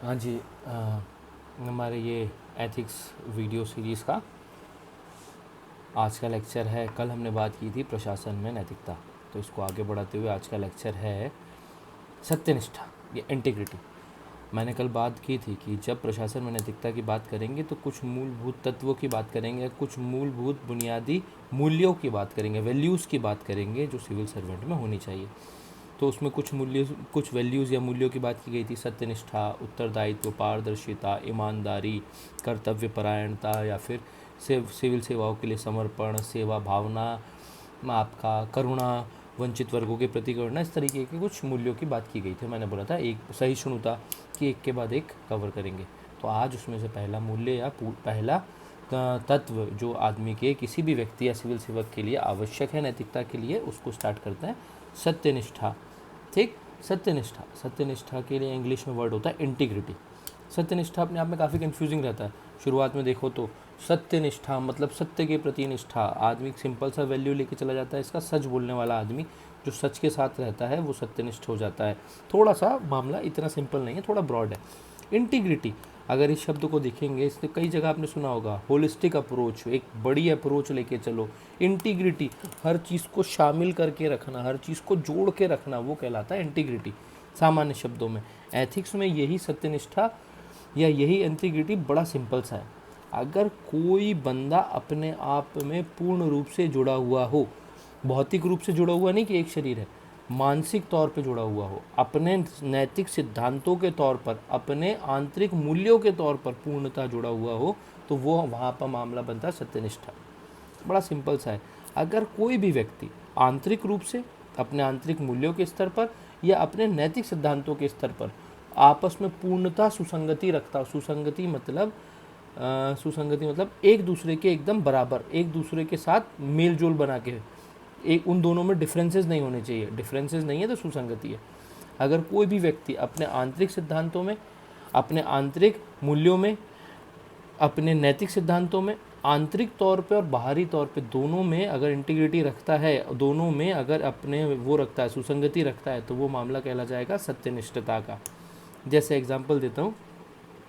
हाँ जी। हमारे ये एथिक्स वीडियो सीरीज़ का आज का लेक्चर है। कल हमने बात की थी प्रशासन में नैतिकता, तो इसको आगे बढ़ाते हुए आज का लेक्चर है सत्यनिष्ठा, ये इंटीग्रिटी। मैंने कल बात की थी कि जब प्रशासन में नैतिकता की बात करेंगे तो कुछ मूलभूत तत्वों की बात करेंगे, कुछ मूलभूत बुनियादी मूल्यों की बात करेंगे, वैल्यूज़ की बात करेंगे जो सिविल सर्वेंट में होनी चाहिए। तो उसमें कुछ वैल्यूज़ या मूल्यों की बात की गई थी। सत्यनिष्ठा, उत्तरदायित्व, पारदर्शिता, ईमानदारी, कर्तव्यपरायणता या फिर सिविल सेवाओं के लिए समर्पण, सेवा भावना, आपका करुणा, वंचित वर्गों के प्रति करुणा, इस तरीके के कुछ मूल्यों की बात की गई थी। मैंने बोला था एक सहिष्णुता की एक के बाद एक कवर करेंगे। तो आज उसमें से पहला मूल्य या पहला तत्व जो आदमी के किसी भी व्यक्ति या सिविल सेवक के लिए आवश्यक है नैतिकता के लिए, उसको स्टार्ट करते हैं सत्यनिष्ठा। ठीक, सत्यनिष्ठा। सत्यनिष्ठा के लिए इंग्लिश में वर्ड होता है इंटीग्रिटी। सत्यनिष्ठा अपने आप में काफ़ी कंफ्यूजिंग रहता है। शुरुआत में देखो तो सत्यनिष्ठा मतलब सत्य के प्रति निष्ठा। आदमी सिंपल सा वैल्यू लेके चला जाता है, इसका सच बोलने वाला आदमी जो सच के साथ रहता है वो सत्यनिष्ठ हो जाता है। थोड़ा सा मामला इतना सिंपल नहीं है, थोड़ा ब्रॉड है। इंटीग्रिटी, अगर इस शब्द को देखेंगे, इसने कई जगह आपने सुना होगा, होलिस्टिक अप्रोच, एक बड़ी अप्रोच लेके चलो। इंटीग्रिटी, हर चीज़ को शामिल करके रखना, हर चीज़ को जोड़ के रखना, वो कहलाता है इंटीग्रिटी सामान्य शब्दों में। एथिक्स में यही सत्यनिष्ठा या यही इंटीग्रिटी बड़ा सिंपल सा है। अगर कोई बंदा अपने आप में पूर्ण रूप से जुड़ा हुआ हो, भौतिक रूप से जुड़ा हुआ नहीं कि एक शरीर है, मानसिक तौर पे जुड़ा हुआ हो, अपने नैतिक सिद्धांतों के तौर पर, अपने आंतरिक मूल्यों के तौर पर पूर्णतः जुड़ा हुआ हो, तो वो वहाँ पर मामला बनता है सत्यनिष्ठा। बड़ा सिंपल सा है। अगर कोई भी व्यक्ति आंतरिक रूप से अपने आंतरिक मूल्यों के स्तर पर या अपने नैतिक सिद्धांतों के स्तर पर आपस में पूर्णतः सुसंगति रखता, सुसंगति मतलब एक दूसरे के एकदम बराबर, एक दूसरे के साथ मेल जोल बना के, एक उन दोनों में डिफरेंसेस नहीं होने चाहिए। डिफरेंसेस नहीं है तो सुसंगति है। अगर कोई भी व्यक्ति अपने आंतरिक सिद्धांतों में, अपने आंतरिक मूल्यों में, अपने नैतिक सिद्धांतों में, आंतरिक तौर पे और बाहरी तौर पे दोनों में अगर इंटीग्रिटी रखता है, दोनों में अगर अपने वो रखता है, सुसंगति रखता है, तो वो मामला कहला जाएगा सत्यनिष्ठता का। जैसे एग्जांपल देता हूँ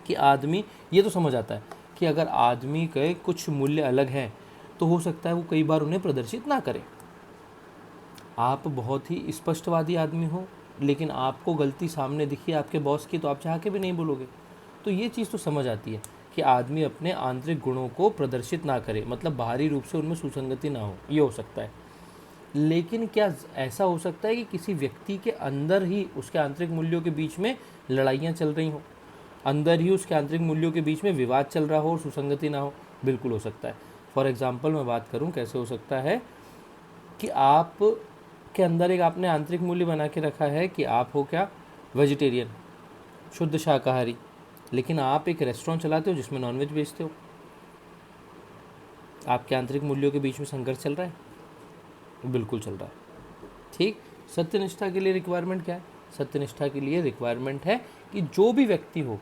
कि आदमी, ये तो समझ आता है कि अगर आदमी के कुछ मूल्य अलग हैं तो हो सकता है वो कई बार उन्हें प्रदर्शित ना करे। आप बहुत ही स्पष्टवादी आदमी हो, लेकिन आपको गलती सामने दिखी आपके बॉस की, तो आप चाह के भी नहीं बोलोगे। तो ये चीज़ तो समझ आती है कि आदमी अपने आंतरिक गुणों को प्रदर्शित ना करे, मतलब बाहरी रूप से उनमें सुसंगति ना हो, ये हो सकता है। लेकिन क्या ऐसा हो सकता है कि किसी व्यक्ति के अंदर ही उसके आंतरिक मूल्यों के बीच में लड़ाइयाँ चल रही हों, अंदर ही उसके आंतरिक मूल्यों के बीच में विवाद चल रहा हो और सुसंगति ना हो? बिल्कुल हो सकता है। फॉर एग्जाम्पल मैं बात करूँ कैसे हो सकता है कि आप के अंदर एक आपने आंतरिक मूल्य बना के रखा है कि आप हो क्या, वेजिटेरियन, शुद्ध शाकाहारी, लेकिन आप एक रेस्टोरेंट चलाते हो जिसमें नॉनवेज बेचते हो। आपके आंतरिक मूल्यों के बीच में संघर्ष चल रहा है? बिल्कुल चल रहा है। ठीक, सत्यनिष्ठा के लिए रिक्वायरमेंट क्या है? सत्यनिष्ठा के लिए रिक्वायरमेंट है कि जो भी व्यक्ति हो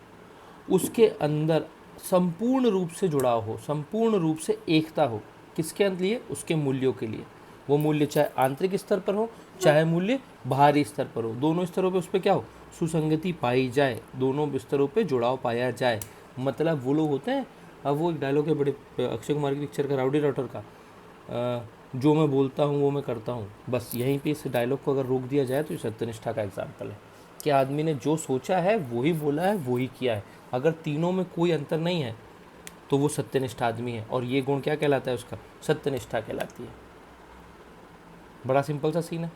उसके अंदर संपूर्ण रूप से जुड़ाव हो, संपूर्ण रूप से एकता हो। किसके लिए? उसके मूल्यों के लिए। वो मूल्य चाहे आंतरिक स्तर पर हो, चाहे मूल्य बाहरी स्तर पर हो, दोनों स्तरों पे उस पर क्या हो, सुसंगति पाई जाए, दोनों स्तरों पे जुड़ाव पाया जाए। मतलब वो लोग होते हैं, अब वो एक डायलॉग है बड़े अक्षय कुमार की पिक्चर का, राउडी राठौर का, जो मैं बोलता हूँ वो मैं करता हूँ। बस यहीं पे इस डायलॉग को अगर रोक दिया जाए तो ये सत्यनिष्ठा का एग्जाम्पल है कि आदमी ने जो सोचा है वही बोला है, वही किया है। अगर तीनों में कोई अंतर नहीं है तो वो सत्यनिष्ठ आदमी है। और ये गुण क्या कहलाता है उसका? सत्यनिष्ठा कहलाती है। बड़ा सिंपल सा सीन है।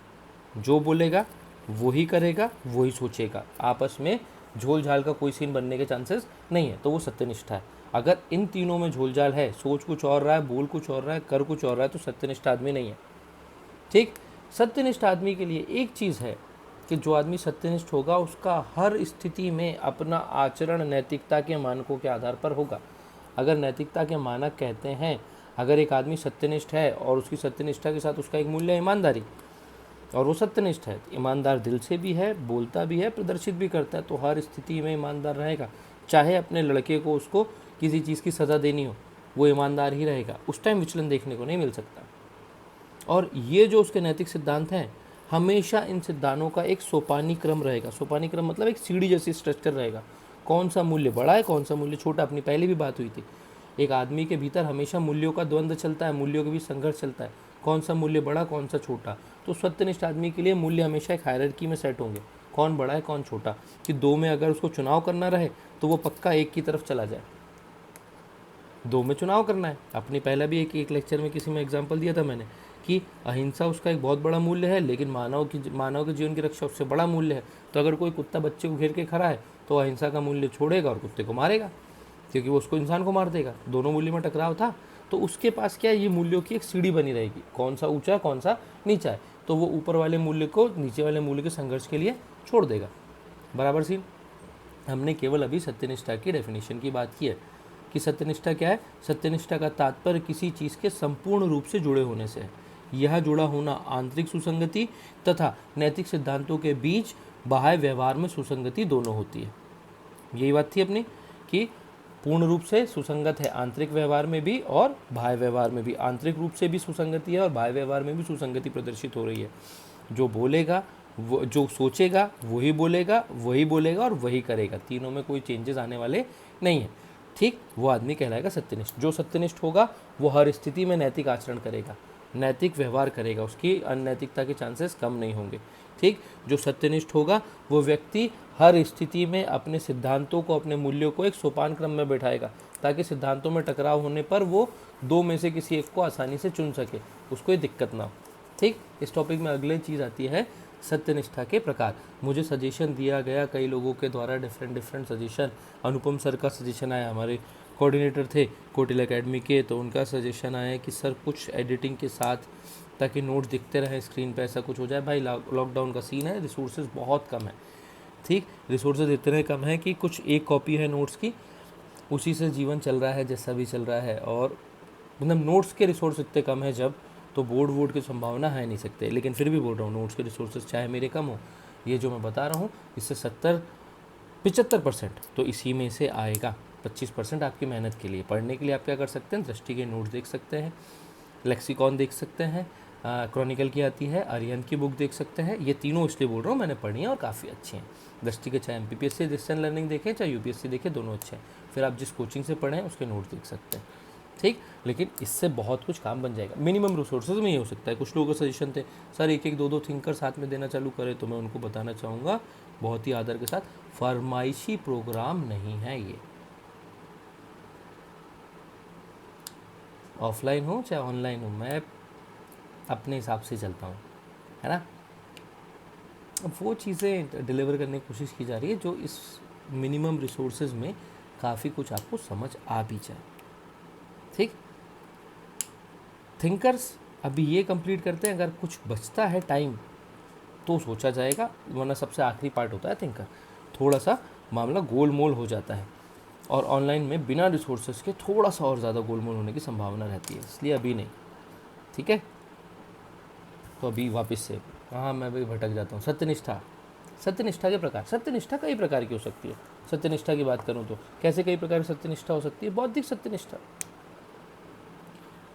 जो बोलेगा वही करेगा, वही सोचेगा, आपस में झोल झाल का कोई सीन बनने के चांसेस नहीं है, तो वो सत्यनिष्ठा है। अगर इन तीनों में झोल झाल है, सोच कुछ और रहा है, बोल कुछ और रहा है, कर कुछ और रहा है, तो सत्यनिष्ठ आदमी नहीं है। ठीक, सत्यनिष्ठ आदमी के लिए एक चीज़ है कि जो आदमी सत्यनिष्ठ होगा उसका हर स्थिति में अपना आचरण नैतिकता के मानकों के आधार पर होगा। अगर नैतिकता के मानक कहते हैं, अगर एक आदमी सत्यनिष्ठ है और उसकी सत्यनिष्ठा के साथ उसका एक मूल्य है ईमानदारी, और वो सत्यनिष्ठ है, ईमानदार दिल से भी है, बोलता भी है, प्रदर्शित भी करता है, तो हर स्थिति में ईमानदार रहेगा। चाहे अपने लड़के को उसको किसी चीज़ की सज़ा देनी हो, वो ईमानदार ही रहेगा। उस टाइम विचलन देखने को नहीं मिल सकता। और ये जो उसके नैतिक सिद्धांत हैं, हमेशा इन सिद्धांतों का एक सोपानी क्रम रहेगा। सोपानी क्रम मतलब एक सीढ़ी जैसी स्ट्रक्चर रहेगा। कौन सा मूल्य बड़ा है, कौन सा मूल्य छोटा। अपनी पहले भी बात हुई थी, एक आदमी के भीतर हमेशा मूल्यों का द्वंद्व चलता है, मूल्यों के बीच संघर्ष चलता है, कौन सा मूल्य बड़ा, कौन सा छोटा। तो सत्यनिष्ठ आदमी के लिए मूल्य हमेशा एक हायरार्की में सेट होंगे, कौन बड़ा है कौन छोटा, कि दो में अगर उसको चुनाव करना रहे तो वो पक्का एक की तरफ चला जाए। दो में चुनाव करना है, अपनी पहला भी एक लेक्चर में किसी में एग्जाम्पल दिया था मैंने कि अहिंसा उसका एक बहुत बड़ा मूल्य है, लेकिन मानव के जीवन की रक्षा उससे बड़ा मूल्य है। तो अगर कोई कुत्ता बच्चे को घेर के खड़ा है तो अहिंसा का मूल्य छोड़ेगा और कुत्ते को मारेगा, क्योंकि वो उसको इंसान को मार देगा। दोनों मूल्य में टकराव था, तो उसके पास क्या है, ये मूल्यों की एक सीढ़ी बनी रहेगी, कौन सा ऊंचा है कौन सा नीचा है, तो वो ऊपर वाले मूल्य को नीचे वाले मूल्य के संघर्ष के लिए छोड़ देगा। बराबर सीन। हमने केवल अभी सत्यनिष्ठा की डेफिनेशन की बात की है कि सत्यनिष्ठा क्या है। सत्यनिष्ठा का तात्पर्य किसी चीज़ के संपूर्ण रूप से जुड़े होने से है। यह जुड़ा होना आंतरिक सुसंगति तथा नैतिक सिद्धांतों के बीच बाह्य व्यवहार में सुसंगति दोनों होती है। यही बात थी अपनी कि पूर्ण रूप से सुसंगत है आंतरिक व्यवहार में भी और बाह्य व्यवहार में भी। आंतरिक रूप से भी सुसंगति है और बाह्य व्यवहार में भी सुसंगति प्रदर्शित हो रही है। जो बोलेगा, वो जो सोचेगा वही बोलेगा, वही बोलेगा और वही करेगा, तीनों में कोई चेंजेस आने वाले नहीं है। ठीक, वो आदमी कहलाएगा सत्यनिष्ठ। जो सत्यनिष्ठ होगा वो हर स्थिति में नैतिक आचरण करेगा, नैतिक व्यवहार करेगा, उसकी अनैतिकता के चांसेस कम नहीं होंगे। ठीक, जो सत्यनिष्ठ होगा वो व्यक्ति हर स्थिति में अपने सिद्धांतों को, अपने मूल्यों को एक सोपान क्रम में बैठाएगा, ताकि सिद्धांतों में टकराव होने पर वो दो में से किसी एक को आसानी से चुन सके, उसको कोई दिक्कत ना हो। ठीक, इस टॉपिक में अगले चीज़ आती है सत्यनिष्ठा के प्रकार। मुझे सजेशन दिया गया कई लोगों के द्वारा, डिफरेंट सजेशन। अनुपम सर का सजेशन आया, हमारे कोऑर्डिनेटर थे कोटिल एकेडमी के, तो उनका सजेशन आया कि सर कुछ एडिटिंग के साथ, ताकि नोट दिखते रहे स्क्रीन पे, ऐसा कुछ हो जाए। भाई लॉकडाउन का सीन है, रिसोर्सेज बहुत कम है। ठीक, रिसोर्सेज इतने कम है कि कुछ एक कॉपी है नोट्स की, उसी से जीवन चल रहा है जैसा भी चल रहा है। और मतलब नोट्स के रिसोर्स इतने कम है जब, तो बोर्ड की संभावना है नहीं सकते। लेकिन फिर भी बोल रहा हूँ, नोट्स के रिसोर्सेज चाहे मेरे कम हो, ये जो मैं बता रहा हूँ इससे 75% तो इसी में से आएगा। 25% आपकी मेहनत के लिए, पढ़ने के लिए आप क्या कर सकते हैं, दृष्टि के नोट देख सकते हैं, लेक्सिकॉन देख सकते हैं, क्रॉनिकल की आती है, आर्यन की बुक देख सकते हैं। ये तीनों इसलिए बोल रहा हूँ, मैंने पढ़ी हैं और काफ़ी अच्छी हैं। दृष्टि के चाहे MPPSC डिस्टेंस लर्निंग देखें चाहे UPSC देखें, दोनों अच्छे हैं। फिर आप जिस कोचिंग से पढ़ें उसके नोट देख सकते हैं। ठीक, लेकिन इससे बहुत कुछ काम बन जाएगा। मिनिमम रिसोर्सेज में ये हो सकता है। कुछ लोगों का सजेशन थे सर एक एक दो थिंकर साथ में देना चालू करें, तो मैं उनको बताना चाहूँगा बहुत ही आदर के साथ, फरमाइशी प्रोग्राम नहीं है ये। ऑफलाइन हो चाहे ऑनलाइन हो, मैं अपने हिसाब से चलता हूँ, है ना। अब वो चीज़ें डिलीवर करने की कोशिश की जा रही है जो इस मिनिमम रिसोर्सेज में काफ़ी कुछ आपको समझ आ भी जाए। ठीक, थिंकर्स अभी ये कंप्लीट करते हैं, अगर कुछ बचता है टाइम तो सोचा जाएगा, वरना सबसे आखिरी पार्ट होता है थिंकर। थोड़ा सा मामला गोलमोल हो जाता है, और ऑनलाइन में बिना रिसोर्सेज के थोड़ा सा और ज़्यादा गोलमोल होने की संभावना रहती है, इसलिए अभी नहीं। ठीक है, तो अभी वापस से, हाँ मैं भी भटक जाता हूँ। सत्यनिष्ठा के प्रकार। सत्यनिष्ठा कई प्रकार की हो सकती है। सत्यनिष्ठा की बात करूँ तो कैसे कई प्रकार की सत्यनिष्ठा हो सकती है। बौद्धिक सत्यनिष्ठा,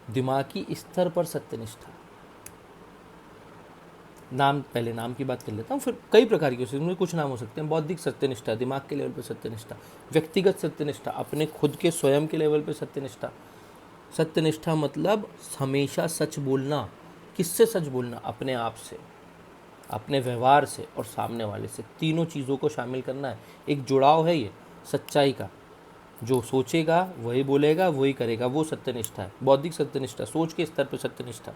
दिमागी स्तर पर सत्यनिष्ठा। नाम, पहले नाम की बात कर लेता हूँ, फिर कई प्रकार की हो सकती है, कुछ नाम हो सकते हैं। बौद्धिक सत्यनिष्ठा, दिमाग के लेवल पर सत्यनिष्ठा। व्यक्तिगत सत्यनिष्ठा, अपने खुद के स्वयं के लेवल पर सत्यनिष्ठा। सत्यनिष्ठा मतलब हमेशा सच बोलना। किससे सच बोलना? अपने आप से, अपने व्यवहार से और सामने वाले से, तीनों चीज़ों को शामिल करना है। एक जुड़ाव है ये सच्चाई का। जो सोचेगा वही बोलेगा वही करेगा, वो सत्यनिष्ठा है। बौद्धिक सत्यनिष्ठा, सोच के स्तर पर सत्यनिष्ठा।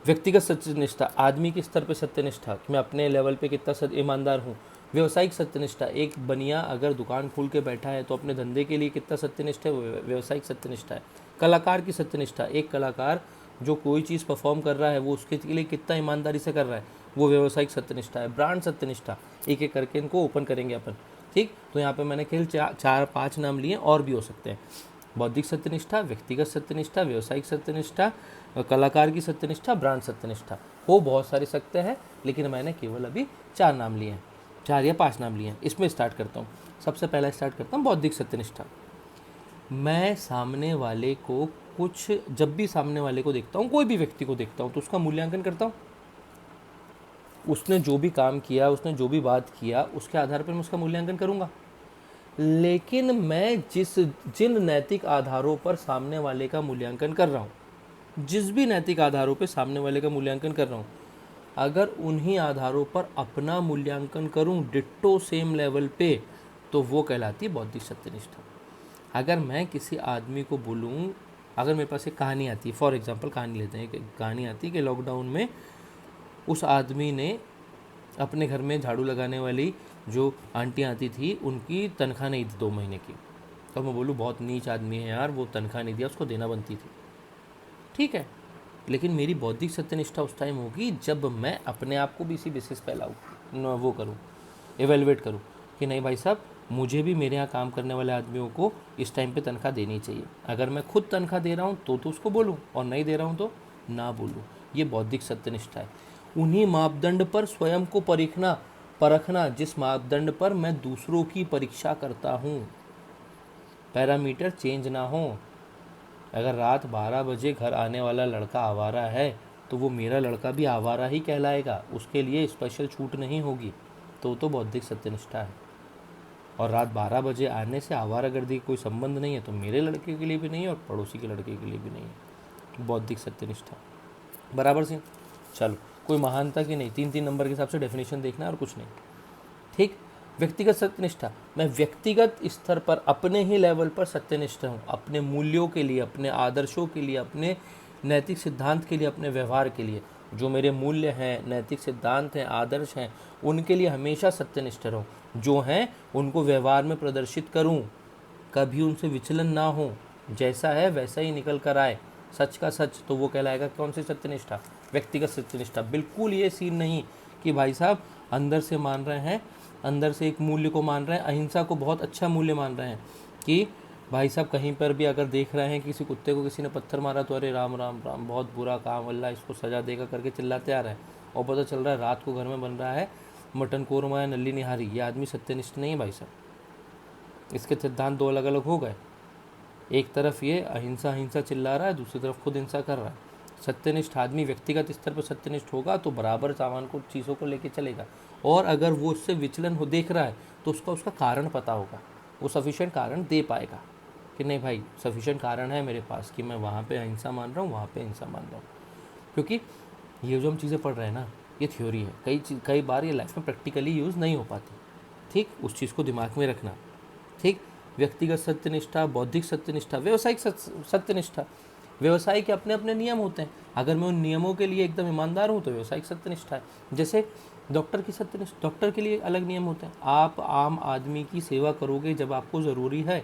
व्यक्तिगत सत्यनिष्ठा, आदमी के स्तर पर सत्यनिष्ठा, कि मैं अपने लेवल पे कितना ईमानदार हूँ। व्यवसायिक सत्यनिष्ठा, एक बनिया अगर दुकान खोल के बैठा है तो अपने धंधे के लिए कितना सत्यनिष्ठ है, वो व्यवसायिक सत्यनिष्ठा है। कलाकार की सत्यनिष्ठा, एक कलाकार जो कोई चीज़ परफॉर्म कर रहा है वो उसके लिए कितना ईमानदारी से कर रहा है, वो व्यवसायिक सत्यनिष्ठा है। ब्रांड सत्यनिष्ठा, एक एक करके इनको ओपन करेंगे अपन। ठीक, तो यहाँ पे मैंने केवल 4-5 नाम लिए, और भी हो सकते हैं। बौद्धिक सत्यनिष्ठा, व्यक्तिगत सत्यनिष्ठा, व्यवसायिक सत्यनिष्ठा, कलाकार की सत्यनिष्ठा, ब्रांड सत्यनिष्ठा। हो बहुत सारे सकते हैं, लेकिन मैंने केवल अभी 4 नाम लिए हैं, 4 या 5 नाम लिए हैं। इसमें स्टार्ट करता हूँ। सबसे पहला स्टार्ट करता हूँ बौद्धिक सत्यनिष्ठा। मैं सामने वाले को जब भी सामने वाले को देखता हूँ, कोई भी व्यक्ति को देखता हूँ, तो उसका मूल्यांकन करता हूँ। उसने जो भी काम किया, उसने जो भी बात किया, उसके आधार पर मैं उसका मूल्यांकन करूँगा। लेकिन मैं जिन नैतिक आधारों पर सामने वाले का मूल्यांकन कर रहा हूँ, जिस भी नैतिक आधारों पर सामने वाले का मूल्यांकन कर रहा हूँ, अगर उन्हीं आधारों पर अपना मूल्यांकन करूँ डिट्टो सेम लेवल पे, तो वो कहलाती है बौद्धिक सत्यनिष्ठा। अगर मैं किसी आदमी को बोलूँ, अगर मेरे पास एक कहानी आती है, फॉर एग्जांपल कहानी लेते हैं, कि कहानी आती है कि लॉकडाउन में उस आदमी ने अपने घर में झाड़ू लगाने वाली जो आंटी आती थी, उनकी तनख्वाह नहीं थी 2 महीने की। तो मैं बोलूँ बहुत नीच आदमी है यार, वो तनख्वाह नहीं दिया, उसको देना बनती थी। ठीक है, लेकिन मेरी बौद्धिक सत्यनिष्ठा उस टाइम होगी जब मैं अपने आप को भी इसी बेसिस पे लाऊँ, वो करूँ, एवेलुएट करूँ कि नहीं भाई साहब, मुझे भी मेरे यहाँ काम करने वाले आदमियों को इस टाइम पे तनख्वाह देनी चाहिए। अगर मैं खुद तनख्वाह दे रहा हूँ तो उसको बोलूँ, और नहीं दे रहा हूँ तो ना बोलूँ। ये बौद्धिक सत्यनिष्ठा है। उन्हीं मापदंड पर स्वयं को परखना जिस मापदंड पर मैं दूसरों की परीक्षा करता हूँ। पैरामीटर चेंज ना हो। अगर रात 12 बजे घर आने वाला लड़का आवारा है तो वो मेरा लड़का भी आवारा ही कहलाएगा, उसके लिए स्पेशल छूट नहीं होगी। तो बौद्धिक सत्यनिष्ठा है। और रात 12 बजे आने से आवारागर्दी का कोई संबंध नहीं है, तो मेरे लड़के के लिए भी नहीं है और पड़ोसी के लड़के के लिए भी नहीं है। बौद्धिक सत्यनिष्ठा बराबर से। चलो, कोई महानता की नहीं, 3-3 नंबर के हिसाब से डेफिनेशन देखना है और कुछ नहीं। ठीक। व्यक्तिगत सत्यनिष्ठा, मैं व्यक्तिगत स्तर पर अपने ही लेवल पर सत्यनिष्ठ हूँ, अपने मूल्यों के लिए, अपने आदर्शों के लिए, अपने नैतिक सिद्धांत के लिए, अपने व्यवहार के लिए। जो मेरे मूल्य हैं, नैतिक सिद्धांत हैं, आदर्श हैं, उनके लिए हमेशा सत्यनिष्ठ रहूँ। जो हैं उनको व्यवहार में प्रदर्शित करूँ, कभी उनसे विचलन ना हो, जैसा है वैसा ही निकल कर आए, सच का सच। तो वो कहलाएगा कौन सी सत्यनिष्ठा? व्यक्तिगत सत्यनिष्ठा। बिल्कुल ये सीन नहीं कि भाई साहब अंदर से मान रहे हैं, अंदर से एक मूल्य को मान रहे हैं, अहिंसा को बहुत अच्छा मूल्य मान रहे हैं, कि भाई साहब कहीं पर भी अगर देख रहे हैं किसी कुत्ते को किसी ने पत्थर मारा तो अरे राम राम राम, बहुत बुरा काम, अल्लाह इसको सजा देगा करके चिल्लाते आ रहे हैं, और पता चल रहा है रात को घर में बन रहा है मटन कोरमा या नल्ली निहारी। ये आदमी सत्यनिष्ठ नहीं है भाई साहब। इसके सिद्धांत दो अलग अलग हो गए। एक तरफ ये अहिंसा अहिंसा चिल्ला रहा है, दूसरी तरफ खुद हिंसा कर रहा है। सत्यनिष्ठ आदमी व्यक्तिगत स्तर पर सत्यनिष्ठ होगा तो बराबर सामान को, चीज़ों को लेके चलेगा, और अगर वो उससे विचलन हो देख रहा है तो उसका कारण पता होगा, वो सफिशिएंट कारण दे पाएगा कि नहीं भाई सफिशिएंट कारण है मेरे पास कि मैं वहाँ पे अहिंसा मान रहा हूँ, वहाँ पे हिंसा मान रहा हूँ। क्योंकि ये जो हम चीज़ें पढ़ रहे हैं ना, ये थ्योरी है, कई बार ये लाइफ में प्रैक्टिकली यूज़ नहीं हो पाती। ठीक, उस चीज़ को दिमाग में रखना। ठीक। व्यक्तिगत सत्यनिष्ठा, बौद्धिक सत्यनिष्ठा, व्यवसायिक सत्यनिष्ठा। व्यवसाय के अपने अपने नियम होते हैं, अगर मैं उन नियमों के लिए एकदम ईमानदार हूँ तो व्यवसायिक सत्यनिष्ठा है। जैसे डॉक्टर की सत्यनिष्ठा, डॉक्टर के लिए अलग नियम होते हैं। आप आम आदमी की सेवा करोगे जब आपको ज़रूरी है,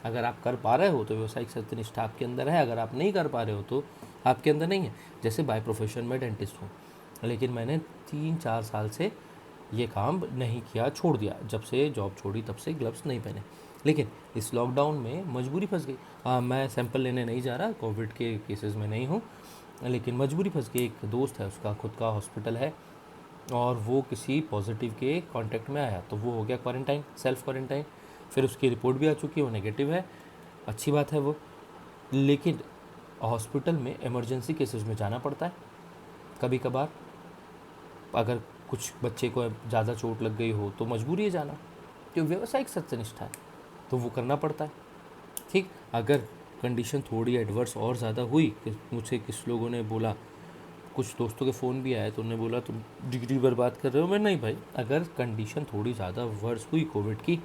अगर आप कर पा रहे हो तो व्यवसायिक सत्यनिष्ठा आपके अंदर है, अगर आप नहीं कर पा रहे हो तो आपके अंदर नहीं है। जैसे बाय प्रोफेशन में डेंटिस्ट हूँ, लेकिन मैंने 3-4 साल से ये काम नहीं किया, छोड़ दिया। जब से जॉब छोड़ी तब से ग्लव्स नहीं पहने, लेकिन इस लॉकडाउन में मजबूरी फंस गई। मैं सैंपल लेने नहीं जा रहा, कोविड के केसेस में नहीं हूँ, लेकिन मजबूरी फंस गई। एक दोस्त है, उसका खुद का हॉस्पिटल है, और वो किसी पॉजिटिव के कांटेक्ट में आया तो वो हो गया क्वारंटाइन, सेल्फ क्वारंटाइन। फिर उसकी रिपोर्ट भी आ चुकी है, वो नेगेटिव है, अच्छी बात है वो। लेकिन हॉस्पिटल में इमरजेंसी केसेस में जाना पड़ता है कभी कभार। अगर कुछ बच्चे को ज़्यादा चोट लग गई हो तो मजबूरी है जाना, जो व्यावसायिक सत्यनिष्ठा है तो वो करना पड़ता है। ठीक। अगर कंडीशन थोड़ी एडवर्स और ज़्यादा हुई, कि मुझे किस लोगों ने बोला, कुछ दोस्तों के फ़ोन भी आए तो उन्होंने बोला तुम डिग्री बर्बाद कर रहे हो। मैं नहीं भाई, अगर कंडीशन थोड़ी ज़्यादा वर्स हुई कोविड की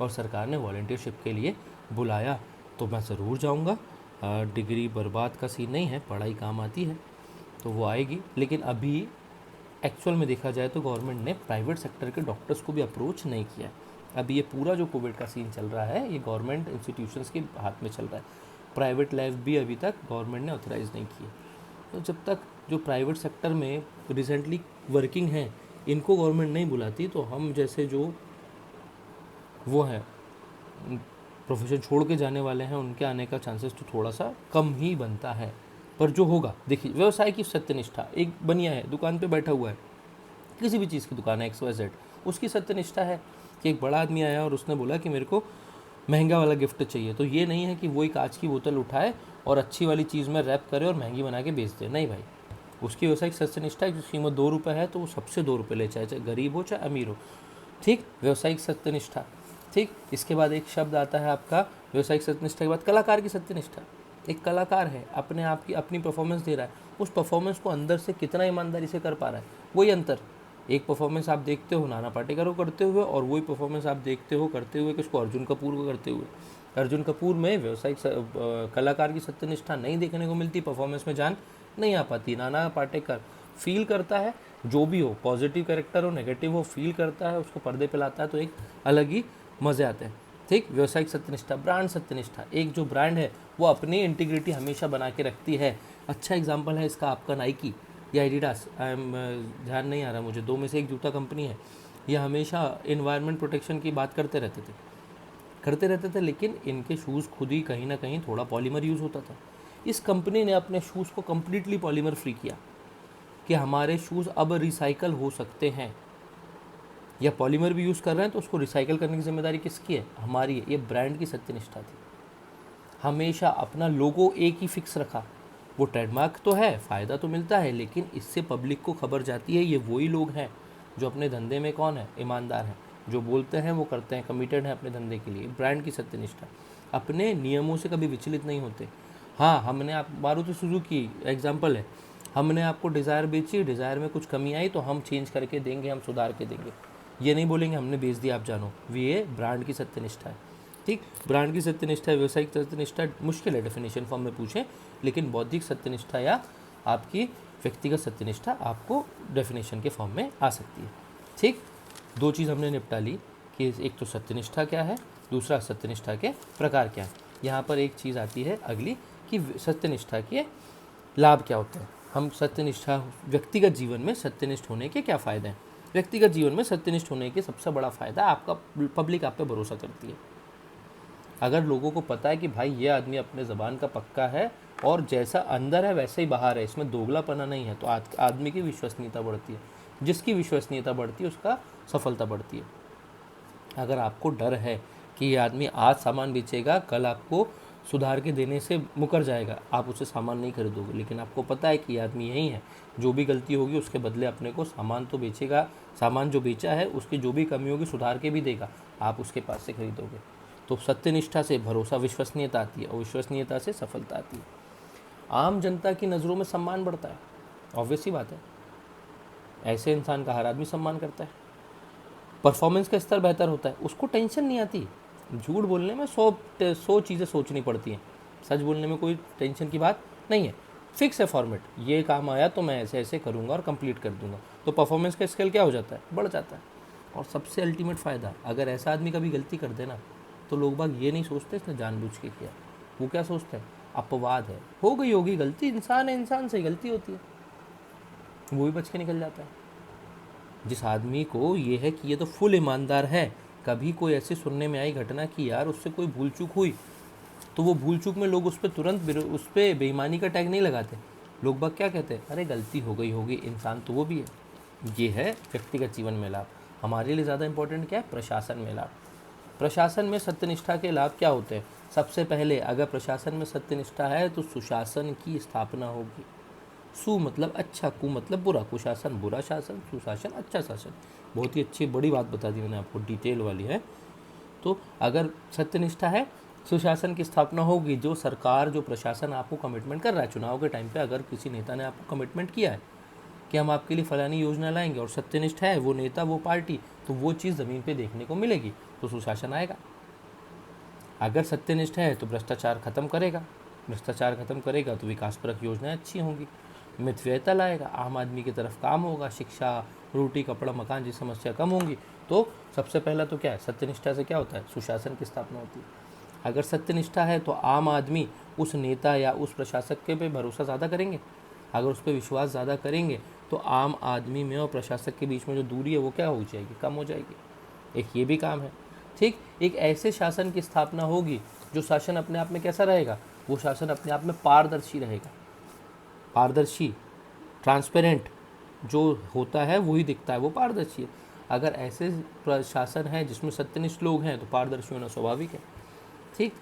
और सरकार ने वॉलंटियरशिप के लिए बुलाया तो मैं ज़रूर जाऊँगा। डिग्री बर्बाद का सीन नहीं है, पढ़ाई काम आती है तो वो आएगी। लेकिन अभी एक्चुअल में देखा जाए तो गवर्नमेंट ने प्राइवेट सेक्टर के डॉक्टर्स को भी अप्रोच नहीं किया। अभी ये पूरा जो कोविड का सीन चल रहा है ये गवर्नमेंट इंस्टीट्यूशंस के हाथ में चल रहा है, प्राइवेट लैब भी अभी तक गवर्नमेंट ने ऑथराइज़ नहीं किए। तो जब तक जो प्राइवेट सेक्टर में रिसेंटली वर्किंग हैं इनको गवर्नमेंट नहीं बुलाती, तो हम जैसे जो वो हैं प्रोफेशन छोड़ के जाने वाले हैं, उनके आने का चांसेस तो थोड़ा सा कम ही बनता है। पर जो होगा, देखिए व्यवसाय की सत्यनिष्ठा, एक बनिया है दुकान पे बैठा हुआ है, किसी भी चीज़ की दुकान है XYZ, उसकी सत्यनिष्ठा है कि एक बड़ा आदमी आया और उसने बोला कि मेरे को महंगा वाला गिफ्ट चाहिए, तो ये नहीं है कि वही कांच की बोतल उठाए और अच्छी वाली चीज़ में रैप करे और महंगी बना के बेच दे। नहीं भाई, उसकी व्यवसायिक सत्यनिष्ठा है कि कीमत 2 रुपये है तो वो सबसे 2 रुपये ले, चाहे गरीब हो चाहे अमीर हो। ठीक। व्यवसायिक सत्यनिष्ठा। ठीक, इसके बाद एक शब्द आता है आपका व्यवसायिक सत्यनिष्ठा के बाद कलाकार की सत्यनिष्ठा। एक कलाकार है, अपने आप की अपनी परफॉर्मेंस दे रहा है, उस परफॉर्मेंस को अंदर से कितना ईमानदारी से कर पा रहा है, वही अंतर। एक परफॉर्मेंस आप देखते हो नाना पाटेकर को करते हुए, और वही परफॉर्मेंस आप देखते हो करते हुए किसको, अर्जुन कपूर को करते हुए। अर्जुन कपूर में व्यवसायिक कलाकार की सत्यनिष्ठा नहीं देखने को मिलती, परफॉर्मेंस में जान नहीं आ पाती। नाना पाटेकर फील करता है, जो भी हो, पॉजिटिव कैरेक्टर हो नेगेटिव हो, फील करता है, उसको पर्दे पे लाता है, तो एक अलग ही मज़े आते हैं। ठीक, व्यवसायिक सत्यनिष्ठा। ब्रांड सत्यनिष्ठा, एक जो ब्रांड है वो अपनी इंटीग्रिटी हमेशा बना के रखती है। अच्छा एग्जांपल है इसका आपका नाइकी या एडिडास, ध्यान नहीं आ रहा मुझे, दो में से एक जूता कंपनी है। ये हमेशा इन्वायरमेंट प्रोटेक्शन की बात करते रहते थे, लेकिन इनके शूज़ खुद ही कहीं ना कहीं थोड़ा पॉलीमर यूज़ होता था। इस कंपनी ने अपने शूज़ को कम्प्लीटली पॉलीमर फ्री किया कि हमारे शूज़ अब रिसाइकल हो सकते हैं, या पॉलीमर भी यूज़ कर रहे हैं तो उसको रिसाइकल करने की जिम्मेदारी किसकी है, हमारी है। ये ब्रांड की सत्यनिष्ठा थी। हमेशा अपना लोगो एक ही फिक्स रखा। वो ट्रेडमार्क तो है, फ़ायदा तो मिलता है, लेकिन इससे पब्लिक को खबर जाती है ये वही लोग हैं जो अपने धंधे में कौन है, ईमानदार हैं, जो बोलते हैं वो करते हैं, कमिटेड हैं अपने धंधे के लिए। ब्रांड की सत्यनिष्ठा, अपने नियमों से कभी विचलित नहीं होते। हाँ, हमने आप मारुति सुजुकी एग्जाम्पल है, हमने आपको डिज़ायर बेची, डिज़ायर में कुछ कमी आई तो हम चेंज करके देंगे, हम सुधार के देंगे, ये नहीं बोलेंगे हमने बेच दिया आप जानो। ये ब्रांड की सत्यनिष्ठा है। ठीक, ब्रांड की सत्यनिष्ठा, व्यवसायिक सत्यनिष्ठा मुश्किल है डेफिनेशन फॉर्म में पूछें, लेकिन बौद्धिक सत्यनिष्ठा या आपकी व्यक्तिगत सत्यनिष्ठा आपको डेफिनेशन के फॉर्म में आ सकती है। ठीक, दो चीज़ हमने निपटा ली कि एक तो सत्यनिष्ठा क्या है, दूसरा सत्यनिष्ठा के प्रकार क्या है। यहाँ पर एक चीज़ आती है अगली कि सत्यनिष्ठा के लाभ क्या होते हैं। हम सत्यनिष्ठा, व्यक्तिगत जीवन में सत्यनिष्ठ होने के क्या फ़ायदे हैं। व्यक्तिगत जीवन में सत्यनिष्ठ होने के सबसे बड़ा फ़ायदा, आपका पब्लिक आप पे भरोसा करती है। अगर लोगों को पता है कि भाई ये आदमी अपने ज़बान का पक्का है और जैसा अंदर है वैसे ही बाहर है, इसमें दोगलापना नहीं है, तो आदमी की विश्वसनीयता बढ़ती है। जिसकी विश्वसनीयता बढ़ती है उसका सफलता बढ़ती है। अगर आपको डर है कि ये आदमी आज सामान बेचेगा, कल आपको सुधार के देने से मुकर जाएगा, आप उससे सामान नहीं खरीदोगे। लेकिन आपको पता है कि ये आदमी यही है, जो भी गलती होगी उसके बदले अपने को सामान तो बेचेगा, सामान जो बेचा है उसकी जो भी कमी होगी सुधार के भी देगा, आप उसके पास से खरीदोगे। तो सत्यनिष्ठा से भरोसा, विश्वसनीयता आती है, और विश्वसनीयता से सफलता आती है। आम जनता की नज़रों में सम्मान बढ़ता है, ऑब्वियस सी बात है, ऐसे इंसान का हर आदमी सम्मान करता है। परफॉर्मेंस का स्तर बेहतर होता है, उसको टेंशन नहीं आती। झूठ बोलने में 100 चीज़ें सोचनी पड़ती हैं, सच बोलने में कोई टेंशन की बात नहीं है। फिक्स है फॉर्मेट, ये काम आया तो मैं ऐसे ऐसे करूँगा और कंप्लीट कर दूंगा, तो परफॉर्मेंस का स्केल क्या हो जाता है, बढ़ जाता है। और सबसे अल्टीमेट फ़ायदा, अगर ऐसा आदमी कभी गलती कर देना तो लोग बाग ये नहीं सोचते इसने जानबूझ के किया, वो क्या सोचते हैं, अपवाद है, हो गई होगी गलती, इंसान है, इंसान से गलती होती है, वो भी बच के निकल जाता है। जिस आदमी को ये है कि ये तो फुल ईमानदार है, कभी कोई ऐसी सुनने में आई घटना कि यार उससे कोई भूल चूक हुई, तो वो भूल चूक में लोग उस पर तुरंत उस पर बेईमानी का टैग नहीं लगाते। लोग बाग क्या कहते हैं, अरे गलती हो गई होगी, इंसान तो वो भी है। ये है व्यक्तिगत जीवन में लाभ। हमारे लिए ज़्यादा इंपॉर्टेंट क्या है, प्रशासन में लाभ। प्रशासन में सत्यनिष्ठा के लाभ क्या होते हैं। सबसे पहले, अगर प्रशासन में सत्यनिष्ठा है तो सुशासन की स्थापना होगी। सु मतलब अच्छा, कु मतलब बुरा, कुशासन बुरा शासन, सुशासन अच्छा शासन। बहुत ही अच्छी बड़ी बात बता दी मैंने आपको, डिटेल वाली है। तो अगर सत्यनिष्ठा है, सुशासन की स्थापना होगी। जो सरकार, जो प्रशासन आपको कमिटमेंट कर रहा है, चुनाव के टाइम पे अगर किसी नेता ने आपको कमिटमेंट किया है कि हम आपके लिए फलानी योजना लाएंगे, और सत्यनिष्ठ है वो नेता, वो पार्टी, तो वो चीज़ ज़मीन पे देखने को मिलेगी, तो सुशासन आएगा। अगर सत्यनिष्ठ है तो भ्रष्टाचार खत्म करेगा, भ्रष्टाचार खत्म करेगा तो विकासपरक योजनाएं अच्छी होंगी, मितव्ययता लाएगा, आम आदमी की तरफ काम होगा, शिक्षा, रोटी कपड़ा मकान जैसी समस्या कम होंगी। तो सबसे पहला तो क्या है, सत्यनिष्ठा से क्या होता है, सुशासन की स्थापना होती है। अगर सत्यनिष्ठा है तो आम आदमी उस नेता या उस प्रशासक के पे भरोसा ज़्यादा करेंगे। अगर उस पर विश्वास ज़्यादा करेंगे तो आम आदमी में और प्रशासक के बीच में जो दूरी है वो क्या हो जाएगी, कम हो जाएगी। एक ये भी काम है। ठीक, एक ऐसे शासन की स्थापना होगी जो शासन अपने आप में कैसा रहेगा, वो शासन अपने आप में पारदर्शी रहेगा। पारदर्शी, ट्रांसपेरेंट जो होता है वही दिखता है, वो पारदर्शी है। अगर ऐसे प्रशासन है जिसमें सत्यनिष्ठ लोग हैं तो पारदर्शी होना स्वाभाविक है। ठीक,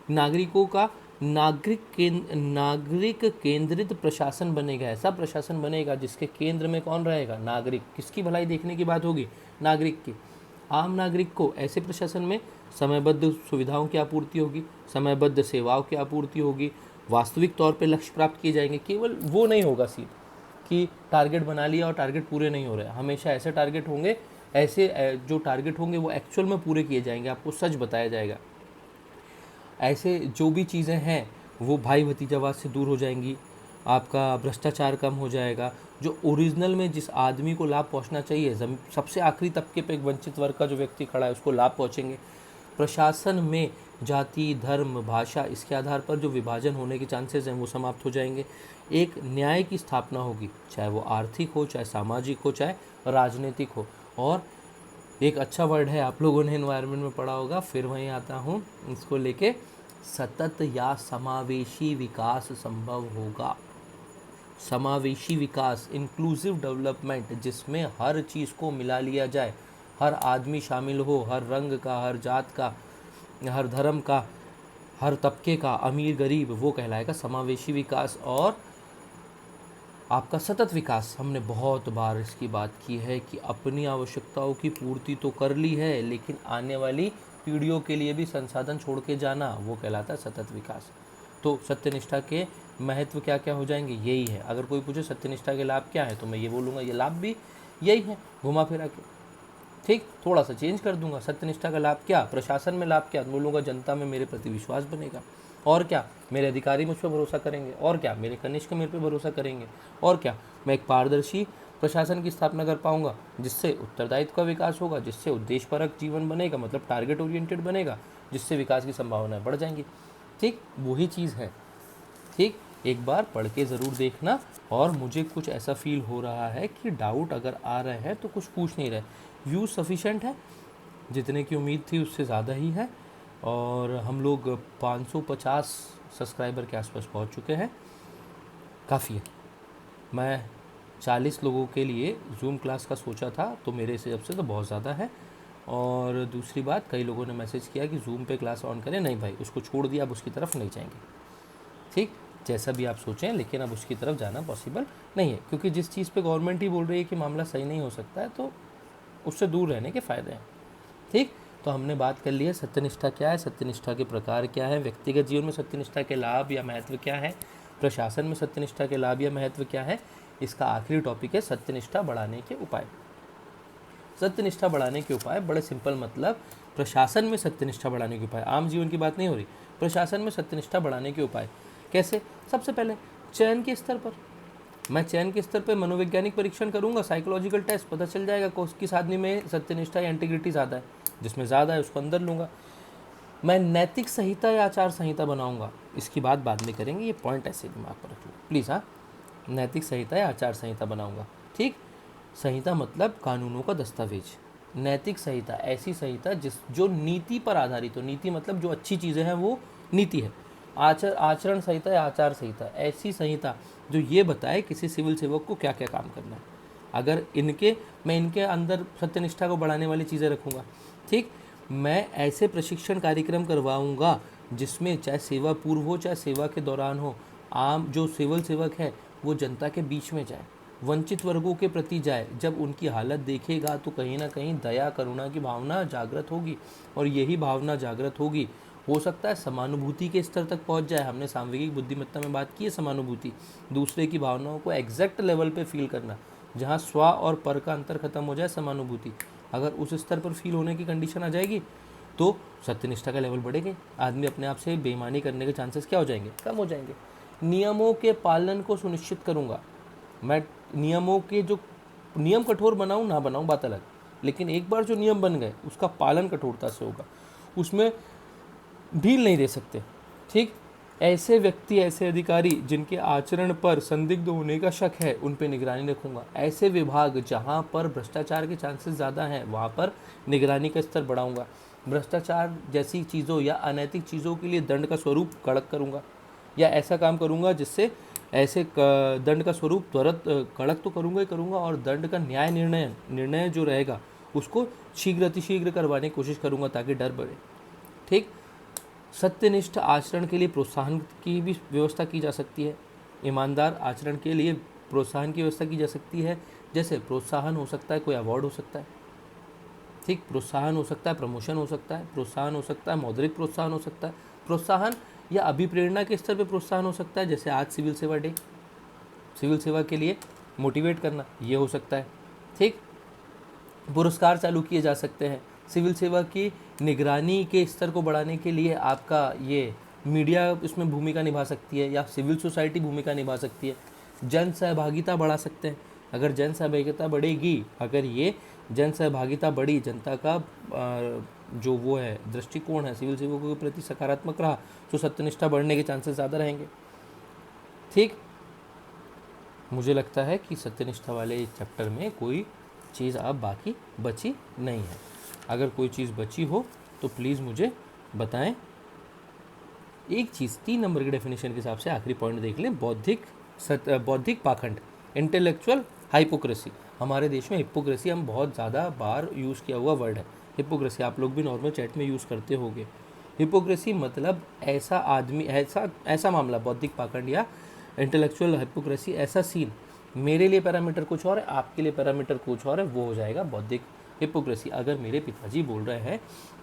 नागरिकों का नागरिक केंद्रित प्रशासन बनेगा। ऐसा प्रशासन बनेगा जिसके केंद्र में कौन रहेगा, नागरिक। किसकी भलाई देखने की बात होगी, नागरिक की। आम नागरिक को ऐसे प्रशासन में समयबद्ध सुविधाओं की आपूर्ति होगी, समयबद्ध सेवाओं की आपूर्ति होगी, वास्तविक तौर पे लक्ष्य प्राप्त किए जाएंगे। केवल वो नहीं होगा सीट कि टारगेट बना लिया और टारगेट पूरे नहीं हो रहे, हमेशा ऐसे टारगेट होंगे, ऐसे जो टारगेट होंगे वो एक्चुअल में पूरे किए जाएंगे, आपको सच बताया जाएगा। ऐसे जो भी चीज़ें हैं वो भाई भतीजावाद से दूर हो जाएंगी, आपका भ्रष्टाचार कम हो जाएगा, जो ओरिजिनल में जिस आदमी को लाभ पहुंचना चाहिए, सबसे आखिरी तबके पे एक वंचित वर्ग का जो व्यक्ति खड़ा है उसको लाभ पहुंचेंगे। प्रशासन में जाति, धर्म, भाषा इसके आधार पर जो विभाजन होने के चांसेस हैं वो समाप्त हो जाएंगे। एक न्याय की स्थापना होगी, चाहे वो आर्थिक हो, चाहे सामाजिक हो, चाहे राजनीतिक हो। और एक अच्छा वर्ड है, आप लोगों ने एनवायरनमेंट में पढ़ा होगा, फिर वहीं आता हूँ इसको लेके, सतत या समावेशी विकास संभव होगा। समावेशी विकास, इंक्लूसिव डेवलपमेंट, जिसमें हर चीज़ को मिला लिया जाए, हर आदमी शामिल हो, हर रंग का, हर जात का, हर धर्म का, हर तबके का, अमीर गरीब, वो कहलाएगा समावेशी विकास। और आपका सतत विकास, हमने बहुत बार इसकी बात की है कि अपनी आवश्यकताओं की पूर्ति तो कर ली है, लेकिन आने वाली पीढ़ियों के लिए भी संसाधन छोड़ के जाना, वो कहलाता है सतत विकास। तो सत्यनिष्ठा के महत्व क्या क्या हो जाएंगे, यही है। अगर कोई पूछे सत्यनिष्ठा के लाभ क्या है, तो मैं ये बोलूँगा ये लाभ भी यही है, घुमा फिरा के। ठीक, थोड़ा सा चेंज कर दूंगा, सत्यनिष्ठा का लाभ क्या, प्रशासन में लाभ क्या, बोलूँगा जनता में मेरे प्रति विश्वास बनेगा, और क्या, मेरे अधिकारी मुझ पर भरोसा करेंगे, और क्या, मेरे कनिष्ठ मेरे पर भरोसा करेंगे, और क्या, मैं एक पारदर्शी प्रशासन की स्थापना कर पाऊंगा, जिससे उत्तरदायित्व का विकास होगा, जिससे उद्देश्यपरक जीवन बनेगा, मतलब टारगेट ओरिएंटेड बनेगा, जिससे विकास की संभावनाएं बढ़ जाएंगी। ठीक, वही चीज़ है। ठीक, एक बार पढ़ के ज़रूर देखना। और मुझे कुछ ऐसा फील हो रहा है कि डाउट अगर आ रहे हैं तो कुछ पूछ नहीं रहे, व्यूज़ सफिशेंट है, जितने की उम्मीद थी उससे ज़्यादा ही है, और हम लोग 550 सब्सक्राइबर के आसपास पहुंच चुके हैं, काफ़ी है। मैं 40 लोगों के लिए जूम क्लास का सोचा था, तो मेरे हिसाब से तो बहुत ज़्यादा है। और दूसरी बात, कई लोगों ने मैसेज किया कि जूम पे क्लास ऑन करें, नहीं भाई, उसको छोड़ दिया, अब उसकी तरफ नहीं जाएंगे। ठीक, जैसा भी आप सोचें, लेकिन अब उसकी तरफ जाना पॉसिबल नहीं है, क्योंकि जिस चीज़ पे गवर्नमेंट ही बोल रही है कि मामला सही नहीं हो सकता है, तो उससे दूर रहने के फ़ायदे हैं। ठीक, तो हमने बात कर ली है सत्यनिष्ठा क्या है, सत्यनिष्ठा के प्रकार क्या है, व्यक्तिगत जीवन में सत्यनिष्ठा के लाभ या महत्व क्या है, प्रशासन में सत्यनिष्ठा के लाभ या महत्व क्या है। इसका आखिरी टॉपिक है सत्यनिष्ठा बढ़ाने के उपाय। सत्यनिष्ठा बढ़ाने के उपाय बड़े सिंपल, मतलब प्रशासन में सत्यनिष्ठा बढ़ाने के उपाय, आम जीवन की बात नहीं हो रही, प्रशासन में सत्यनिष्ठा बढ़ाने के उपाय कैसे। सबसे पहले चयन के स्तर पर, मैं चयन के स्तर पर मनोवैज्ञानिक परीक्षण करूंगा, साइकोलॉजिकल टेस्ट, पता चल जाएगा किस आदमी में सत्यनिष्ठा या इंटीग्रिटी ज़्यादा है, जिसमें ज़्यादा है उसको अंदर लूँगा। मैं नैतिक संहिता या आचार संहिता बनाऊंगा, इसकी बात बाद में करेंगे, ये पॉइंट ऐसे दिमाग पर रख लो प्लीज़। हाँ, नैतिक संहिता या आचार संहिता बनाऊंगा। ठीक, संहिता मतलब कानूनों का दस्तावेज, नैतिक संहिता ऐसी संहिता जो नीति पर आधारित हो, नीति मतलब जो अच्छी चीज़ें हैं वो नीति है। आचरण संहिता या आचार संहिता ऐसी संहिता जो ये बताए किसी सिविल सेवक को क्या क्या काम करना है। अगर मैं इनके अंदर सत्यनिष्ठा को बढ़ाने वाली चीज़ें रखूँगा। ठीक, मैं ऐसे प्रशिक्षण कार्यक्रम करवाऊँगा जिसमें चाहे सेवा पूर्व हो चाहे सेवा के दौरान हो, आम जो सिविल सेवक है वो जनता के बीच में जाए, वंचित वर्गों के प्रति जाए। जब उनकी हालत देखेगा तो कहीं ना कहीं दया करुणा की भावना जागृत होगी, और यही भावना जागृत होगी, हो सकता है समानुभूति के स्तर तक पहुंच जाए। हमने सामवेगिक बुद्धिमत्ता में बात की है, समानुभूति, दूसरे की भावनाओं को एग्जैक्ट लेवल पे फील करना, जहां स्व और पर का अंतर खत्म हो जाए, समानुभूति। अगर उस स्तर पर फील होने की कंडीशन आ जाएगी तो सत्यनिष्ठा का लेवल बढ़ेगा, आदमी अपने आप से बेईमानी करने के चांसेस क्या हो जाएंगे, कम हो जाएंगे। नियमों के पालन को सुनिश्चित करूँगा, मैं नियमों के जो नियम कठोर बनाऊँ ना बनाऊँ बात अलग, लेकिन एक बार जो नियम बन गए उसका पालन कठोरता से होगा, उसमें ढील नहीं दे सकते। ठीक, ऐसे व्यक्ति, ऐसे अधिकारी जिनके आचरण पर संदिग्ध होने का शक है, उन पर निगरानी रखूंगा। ऐसे विभाग जहां पर भ्रष्टाचार के चांसेस ज़्यादा हैं वहां पर निगरानी का स्तर बढ़ाऊंगा। भ्रष्टाचार जैसी चीज़ों या अनैतिक चीज़ों के लिए दंड का स्वरूप कड़क करूंगा, या ऐसा काम करूंगा जिससे ऐसे दंड का स्वरूप त्वरित कड़क तो करूंगा ही करूंगा, और दंड का न्याय निर्णय जो रहेगा उसको शीघ्र अतिशीघ्र करवाने की कोशिश करूंगा ताकि डर बढ़े। ठीक, सत्यनिष्ठ आचरण के लिए प्रोत्साहन की भी व्यवस्था की जा सकती है, ईमानदार आचरण के लिए प्रोत्साहन की व्यवस्था की जा सकती है। जैसे प्रोत्साहन हो सकता है, कोई अवार्ड हो सकता है, ठीक, प्रोत्साहन हो सकता है, प्रमोशन हो सकता है, प्रोत्साहन हो सकता है, मौद्रिक प्रोत्साहन हो सकता है, प्रोत्साहन या अभिप्रेरणा के स्तर पे प्रोत्साहन हो सकता है, जैसे आज सिविल सेवा डे, सिविल सेवा के लिए मोटिवेट करना, ये हो सकता है। ठीक, पुरस्कार चालू किए जा सकते हैं, सिविल सेवा की निगरानी के स्तर को बढ़ाने के लिए आपका ये मीडिया इसमें भूमिका निभा सकती है या सिविल सोसाइटी भूमिका निभा सकती है। जन सहभागिता बढ़ा सकते हैं, अगर जन सहभागिता बढ़ेगी, अगर ये जन सहभागिता बढ़ी, जनता का जो वो है दृष्टिकोण है सिविल सेवकों के प्रति सकारात्मक रहा, तो सत्यनिष्ठा बढ़ने के चांसेस ज़्यादा रहेंगे। ठीक, मुझे लगता है कि सत्यनिष्ठा वाले इस चैप्टर में कोई चीज़ अब बाकी बची नहीं है। अगर कोई चीज़ बची हो तो प्लीज़ मुझे बताएं। एक चीज़ 3 नंबर के डेफिनेशन के हिसाब से आखिरी पॉइंट देख लें, बौद्धिक पाखंड, इंटेलेक्चुअल हाइपोक्रेसी। हमारे देश में हिपोक्रेसी हम बहुत ज़्यादा बार यूज़ किया हुआ वर्ड है। हिपोक्रेसी आप लोग भी नॉर्मल चैट में यूज़ करते होंगे। हिपोक्रेसी मतलब ऐसा आदमी, ऐसा मामला, बौद्धिक पाखंड या इंटेलेक्चुअल हिपोक्रेसी, ऐसा सीन, मेरे लिए पैरामीटर कुछ और है, आपके लिए पैरामीटर कुछ और है, वो हो जाएगा बौद्धिक हिपोक्रेसी। अगर मेरे पिताजी बोल रहे हैं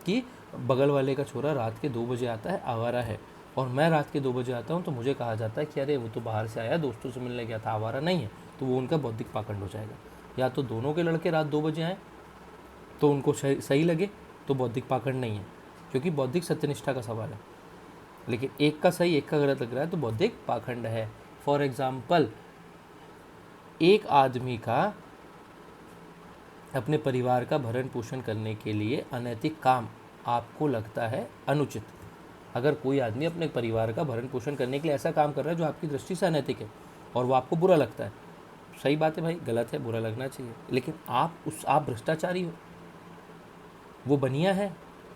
कि बगल वाले का छोरा रात के 2 बजे आता है, आवारा है, और मैं रात के 2 बजे आता हूँ, तो मुझे कहा जाता है कि अरे वो तो बाहर से आया, दोस्तों से मिलने गया था, आवारा नहीं है, तो वो उनका बौद्धिक पाखंड हो जाएगा। या तो दोनों के लड़के रात 2 बजे आए तो उनको सही लगे, तो बौद्धिक पाखंड नहीं है, क्योंकि बौद्धिक सत्यनिष्ठा का सवाल है। लेकिन एक का सही एक का गलत लग रहा है तो बौद्धिक पाखंड है। फॉर एग्जाम्पल, एक आदमी का अपने परिवार का भरण पोषण करने के लिए अनैतिक काम आपको लगता है अनुचित। अगर कोई आदमी अपने परिवार का भरण पोषण करने के लिए ऐसा काम कर रहा है जो आपकी दृष्टि से अनैतिक है और वो आपको बुरा लगता है, सही बात है भाई, गलत है, बुरा लगना चाहिए, लेकिन आप भ्रष्टाचारी हो। वो बनिया है,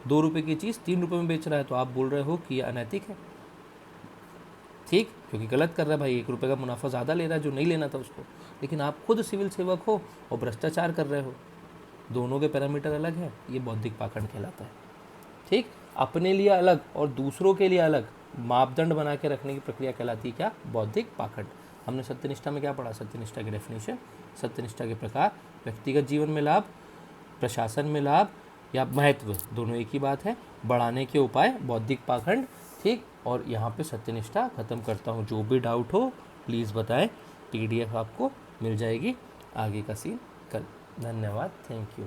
2 रुपये की चीज़ 3 रुपये में बेच रहा है, तो आप बोल रहे हो कि ये अनैतिक है। ठीक, क्योंकि गलत कर रहा है भाई, 1 रुपये का मुनाफा ज़्यादा ले रहा है जो नहीं लेना था उसको। लेकिन आप खुद सिविल सेवक हो और भ्रष्टाचार कर रहे हो, दोनों के पैरामीटर अलग है, ये बौद्धिक पाखंड कहलाता है। ठीक, अपने लिए अलग और दूसरों के लिए अलग मापदंड बना के रखने की प्रक्रिया कहलाती है क्या? बौद्धिक पाखंड। हमने सत्यनिष्ठा में क्या पढ़ा? सत्यनिष्ठा की डेफिनेशन, सत्यनिष्ठा के प्रकार, व्यक्तिगत जीवन में लाभ, प्रशासन में लाभ या महत्व, दोनों एक ही बात है, बढ़ाने के उपाय, बौद्धिक पाखंड। ठीक, और यहाँ पे सत्यनिष्ठा खत्म करता हूँ। जो भी डाउट हो प्लीज़ बताएं, PDF आपको मिल जाएगी, आगे का सीन कल। धन्यवाद, थैंक यू।